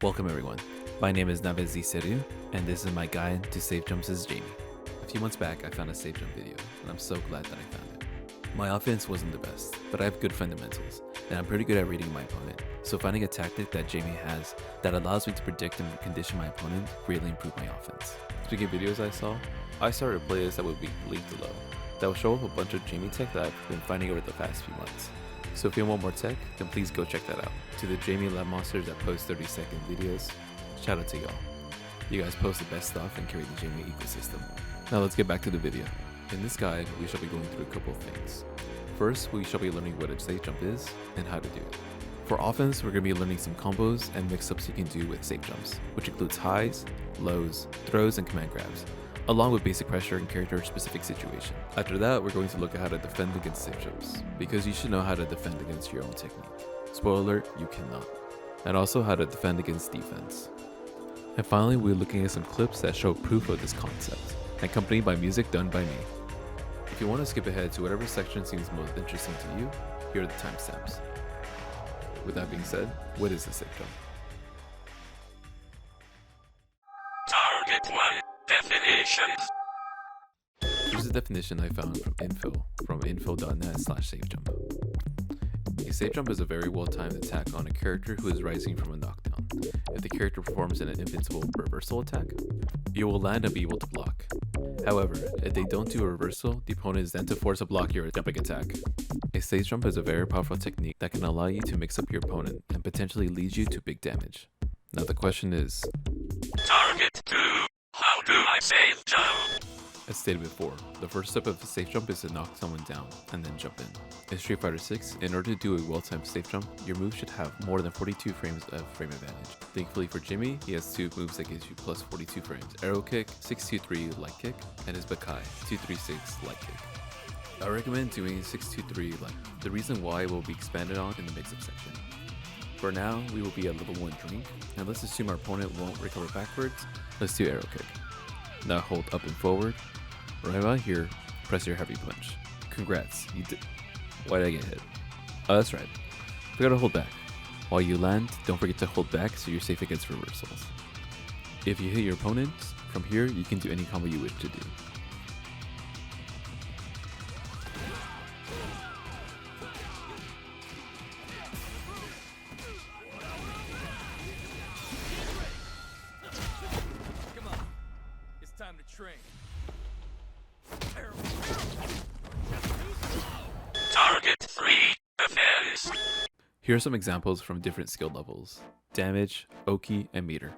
Welcome everyone, my name is Navezceru, and this is my guide to safe jumps as Jamie. A few months back I found a safe jump video, and I'm so glad that I found it. My offense wasn't the best, but I have good fundamentals, and I'm pretty good at reading my opponent, so finding a tactic that Jamie has that allows me to predict and condition my opponent greatly improved my offense. Speaking of videos I started a playlist that would be linked below, that will show off a bunch of Jamie tech that I've been finding over the past few months. So if you want more tech, then please go check that out. To the Jamie Lab Monsters that post 30-second videos, shout out to y'all. You guys post the best stuff and carry the Jamie ecosystem. Now let's get back to the video. In this guide, we shall be going through a couple of things. First, we shall be learning what a safe jump is and how to do it. For offense, we're going to be learning some combos and mix-ups you can do with safe jumps, which includes highs, lows, throws, and command grabs, along with basic pressure and character-specific situation. After that, we're going to look at how to defend against safe jumps, because you should know how to defend against your own technique. Spoiler alert, you cannot. And also how to defend against defense. And finally, we're looking at some clips that show proof of this concept, accompanied by music done by me. If you want to skip ahead to whatever section seems most interesting to you, here are the timestamps. With that being said, what is a safe jump? Target 1. Definitions. Here's a definition I found from Infil, from infil.net/safejump. A safe jump is a very well-timed attack on a character who is rising from a knockdown. If the character performs an invincible reversal attack, you will land and be able to block. However, if they don't do a reversal, the opponent is then to force a block your jumping attack. A safe jump is a very powerful technique that can allow you to mix up your opponent and potentially lead you to big damage. Now the question is, Target 2. How do I safe jump? as stated before, the first step of a safe jump is to knock someone down and then jump in. In Street Fighter 6, in order to do a well-timed safe jump, your move should have more than 42 frames of frame advantage. Thankfully for Jimmy, he has two moves that gives you plus 42 frames. Arrow kick, 623 light kick, and his Bakai, 236 light kick. I recommend doing 623 light. The reason why will be expanded on in the mix-up section. For now, we will be at level 1 drink, and let's assume our opponent won't recover backwards. Let's do arrow kick. Now hold up and forward. Right about here, press your heavy punch. Congrats, you did. Why did I get hit? Oh, that's right. Forgot to hold back. While you land, don't forget to hold back so you're safe against reversals. If you hit your opponent, from here you can do any combo you wish to do. Come on, it's time to train. Target 3. Defense. Here are some examples from different skill levels: damage, Oki, and meter.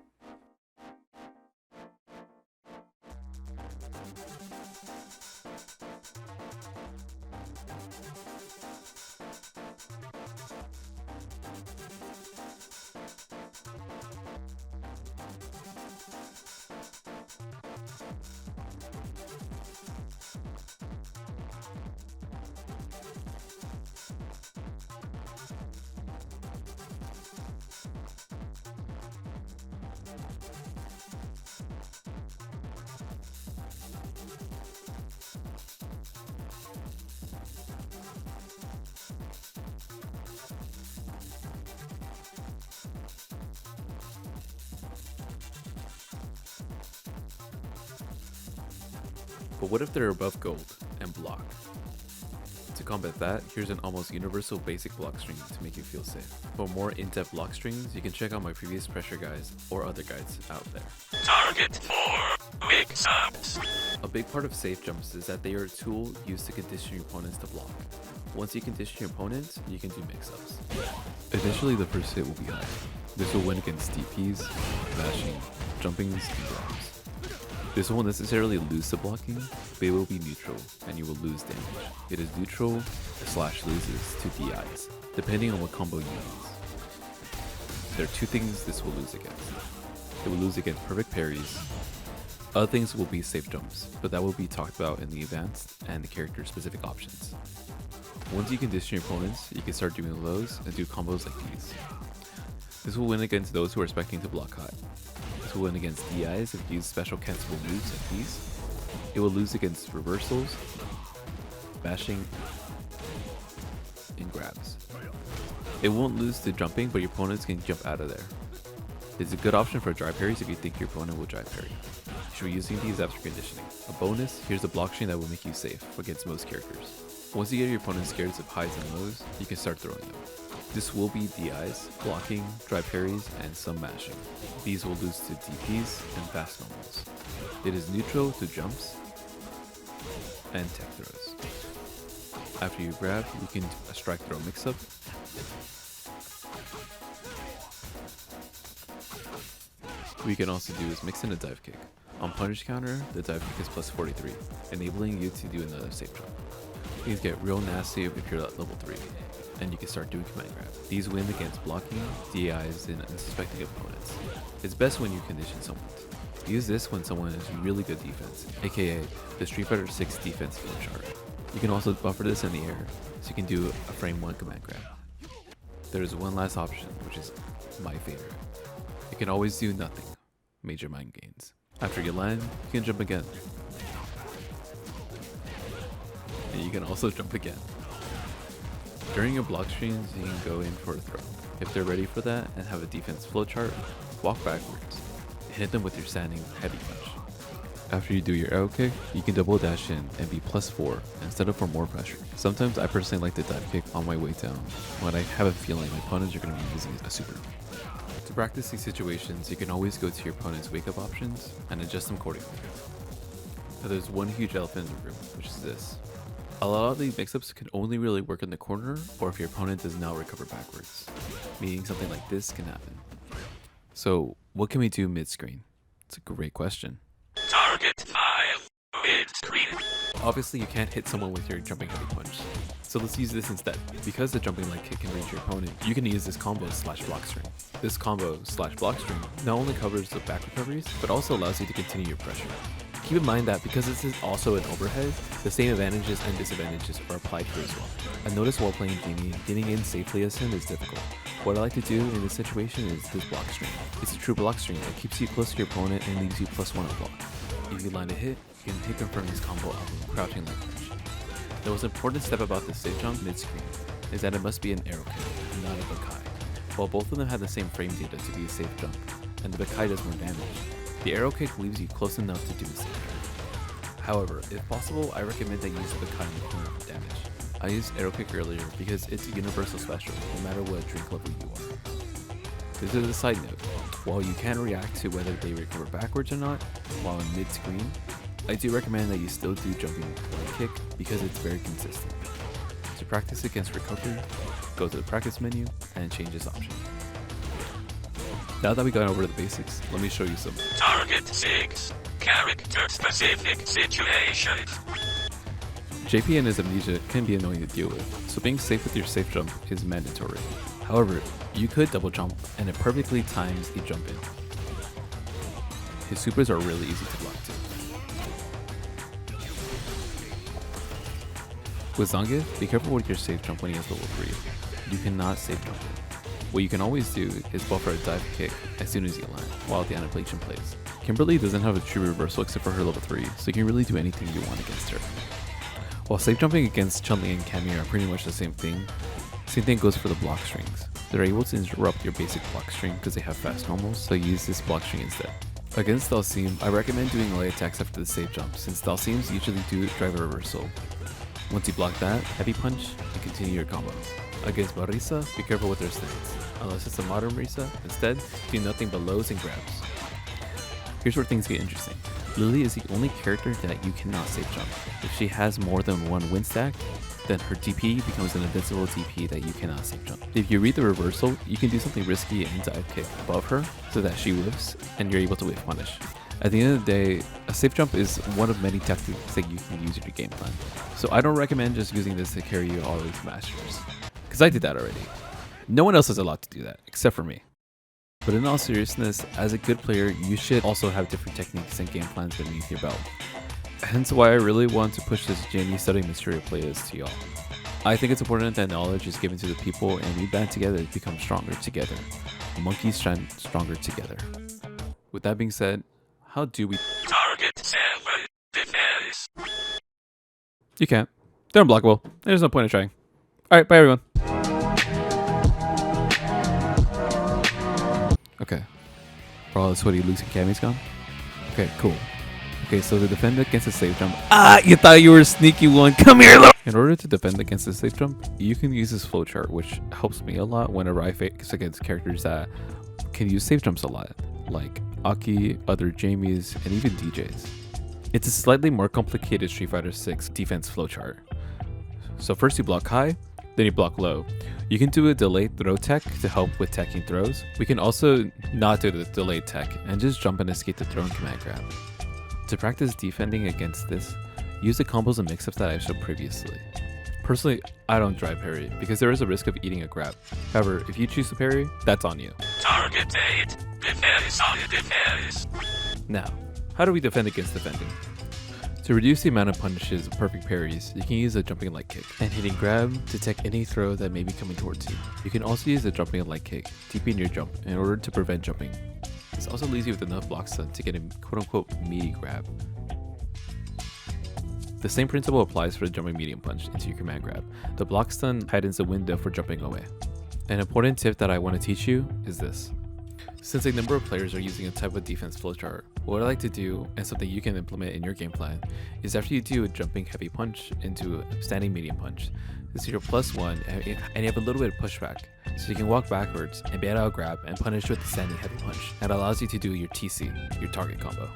But what if they're above gold and block? To combat that, here's an almost universal basic block string to make you feel safe. For more in-depth block strings, you can check out my previous pressure guides or other guides out there. Target 4. Mix-ups. A big part of safe jumps is that they are a tool used to condition your opponents to block. Once you condition your opponents, you can do mix-ups. Initially, the first hit will be high. This will win against DPs, bashing, jumpings, and grabs. This won't necessarily lose to blocking, but it will be neutral, and you will lose damage. It is neutral / loses to DIs, depending on what combo you use. There are two things this will lose against. It will lose against perfect parries. Other things will be safe jumps, but that will be talked about in the advanced and the character specific options. Once you condition your opponents, you can start doing lows and do combos like these. This will win against those who are expecting to block high. This will win against DIs if you use special cancelable moves like these. It will lose against reversals, bashing, and grabs. It won't lose to jumping, but your opponents can jump out of there. It's a good option for dry parries if you think your opponent will dry parry. You should be using these after conditioning. A bonus, here's a block string that will make you safe against most characters. Once you get your opponent scared of highs and lows, you can start throwing them. This will be DIs, blocking, dry parries, and some mashing. These will lose to DPs and fast normals. It is neutral to jumps and tech throws. After you grab, you can do a strike throw mix-up. What you can also do is mix in a dive kick. On punish counter, the dive kick is plus 43, enabling you to do another safe jump. These get real nasty if you're at level 3, and you can start doing command grab. These win against blocking, DIs, and unsuspecting opponents. It's best when you condition someone. Use this when someone has really good defense, aka the Street Fighter 6 defense flowchart. You can also buffer this in the air, so you can do a frame 1 command grab. There is one last option, which is my favorite. You can always do nothing, major mind gains. After you land, you can jump again. And you can also jump again. During your block streams, you can go in for a throw. If they're ready for that and have a defense flowchart, walk backwards. Hit them with your standing heavy punch. After you do your arrow kick, you can double dash in and be plus 4 instead of for more pressure. Sometimes I personally like the dive kick on my way down when I have a feeling my opponents are going to be using a super. To practice these situations, you can always go to your opponent's wake up options and adjust them accordingly. Now there's one huge elephant in the room, which is this. A lot of these mix-ups can only really work in the corner or if your opponent does not recover backwards, meaning something like this can happen. So what can we do mid-screen? It's a great question. Target file. Midscreen. Obviously you can't hit someone with your jumping heavy punch, so let's use this instead. Because the jumping leg kick can reach your opponent, you can use this combo / block string. This combo / block string not only covers the back recoveries, but also allows you to continue your pressure. Keep in mind that because this is also an overhead, the same advantages and disadvantages are applied here as well. I noticed while playing Jamie, getting in safely as him is difficult. What I like to do in this situation is this block string. It's a true block string that keeps you close to your opponent and leaves you +1 on block. If you land a hit, you can hit confirm this combo off of a crouching leg punch. The most important step about this safe jump mid-screen is that it must be an arrow kick, not a Bakai. While both of them have the same frame data to be a safe jump, and the Bakai does more damage, the arrow kick leaves you close enough to do a safe jump. However, if possible, I recommend that you use the Bakai in the corner for damage. I used arrow kick earlier because it's a universal special, no matter what drink level you are. This is a side note. While you can react to whether they recover backwards or not, while in mid-screen, I do recommend that you still do jumping leg kick because it's very consistent. To practice against recovery, go to the practice menu and change this option. Now that we got over the basics, let me show you some. Target 6. Character-specific situations. JP and his amnesia can be annoying to deal with, so being safe with your safe jump is mandatory. However, you could double jump and it perfectly times the jump in. His supers are really easy to block too. With Zangief, be careful with your safe jump when he has level 3. You cannot safe jump it. What you can always do is buffer a dive kick as soon as you land, while the animation plays. Kimberly doesn't have a true reversal except for her level 3, so you can really do anything you want against her. While safe jumping against Chun-Li and Camille are pretty much the same thing goes for the block strings. They're able to interrupt your basic block string because they have fast normals, so use this block string instead. Against Dalsim, I recommend doing light attacks after the safe jump, since Dalsims usually do drive a reversal. Once you block that, heavy punch, and continue your combo. Against Marisa, be careful with their stance. Unless it's a modern Marisa, instead, do nothing but lows and grabs. Here's where things get interesting. Lily is the only character that you cannot safe jump. If she has more than one win stack, then her DP becomes an invincible DP that you cannot safe jump. If you read the reversal, you can do something risky and dive kick above her so that she whiffs and you're able to whiff punish. At the end of the day, a safe jump is one of many tactics that you can use in your game plan. So I don't recommend just using this to carry you all the way to Masters, because I did that already. No one else is allowed to do that, except for me. But in all seriousness, as a good player, you should also have different techniques and game plans beneath your belt. Hence why I really want to push this Jamie studying material playlist to y'all. I think it's important that knowledge is given to the people and we band together to become stronger together. Monkeys shine stronger together. With that being said, how do we Target 7 defense. You can't. They're unblockable. There's no point in trying. Alright, bye everyone. Okay. For all the sweaty Luke's and Cammy's gone? Okay, cool. Okay, so to defend against a safe jump. Ah, you thought you were a sneaky one. Come here, Luke! In order to defend against a safe jump, you can use this flowchart, which helps me a lot whenever I face against characters that can use safe jumps a lot, like Aki, other Jamies, and even DJs. It's a slightly more complicated Street Fighter 6 defense flowchart. So first you block high, then you block low. You can do a delayed throw tech to help with teching throws. We can also not do the delayed tech and just jump and escape the throw and command grab. To practice defending against this, use the combos and mix-ups that I showed previously. Personally, I don't drive parry because there is a risk of eating a grab. However, if you choose to parry, that's on you. Target 8. Defense on defense. Now, how do we defend against defending? To reduce the amount of punishes of perfect parries, you can use a jumping light kick and hitting grab to tech any throw that may be coming towards you. You can also use the jumping light kick to deepen your jump in order to prevent jumping. This also leaves you with enough block stun to get a quote-unquote meaty grab. The same principle applies for the jumping medium punch into your command grab. The block stun heightens the window for jumping away. An important tip that I want to teach you is this. Since a number of players are using a type of defense flowchart, what I like to do, and something you can implement in your game plan, is after you do a jumping heavy punch into a standing medium punch, this is your +1 and you have a little bit of pushback. So you can walk backwards and bait out a grab and punish with the standing heavy punch. That allows you to do your TC, your target combo.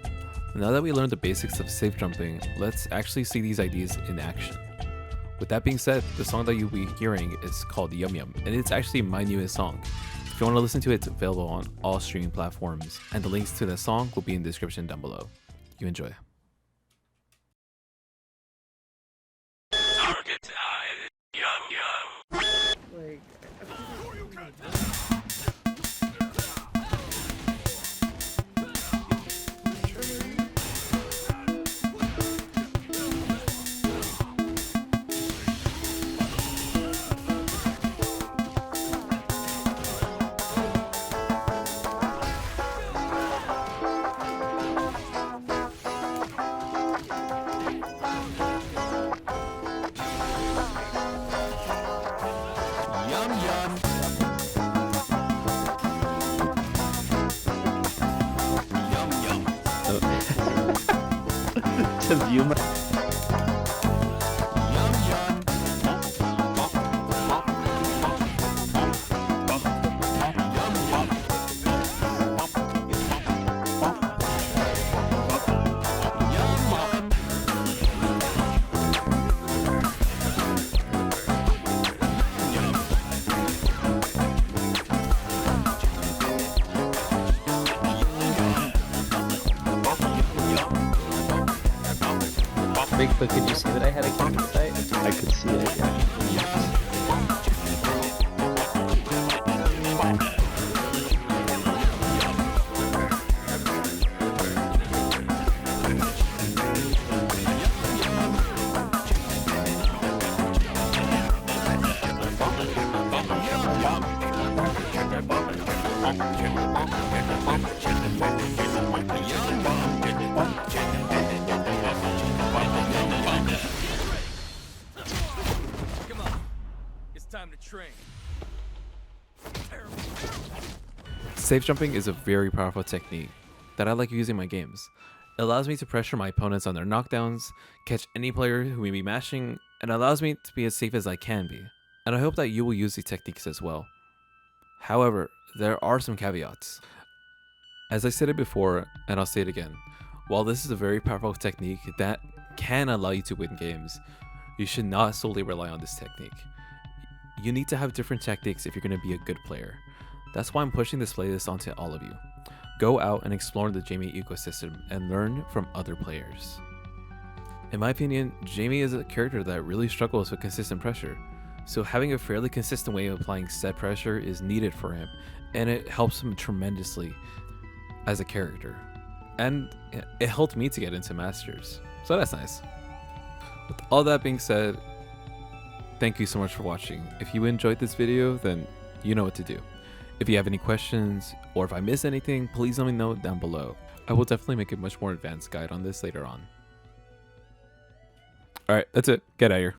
Now that we learned the basics of safe jumping, let's actually see these ideas in action. With that being said, the song that you'll be hearing is called Yumyum, and it's actually my newest song. If you want to listen to it, it's available on all streaming platforms, and the links to the song will be in the description down below. You enjoy. Target 9. Yum yum. To view my Bigfoot, could you see that I had a counter fight? I could see it, yeah. Time to train. Safe jumping is a very powerful technique that I like using in my games. It allows me to pressure my opponents on their knockdowns, catch any player who may be mashing, and allows me to be as safe as I can be. And I hope that you will use these techniques as well. However, there are some caveats. As I said it before, and I'll say it again, while this is a very powerful technique that can allow you to win games, you should not solely rely on this technique. You need to have different tactics if you're going to be a good player. That's why I'm pushing this playlist onto all of you. Go out and explore the Jamie ecosystem and learn from other players. In my opinion, Jamie is a character that really struggles with consistent pressure, so having a fairly consistent way of applying set pressure is needed for him, and it helps him tremendously as a character. And it helped me to get into Masters, so that's nice. With all that being said, thank you so much for watching. If you enjoyed this video, then you know what to do. If you have any questions, or if I missed anything, please let me know down below. I will definitely make a much more advanced guide on this later on. Alright, that's it. Get out of here.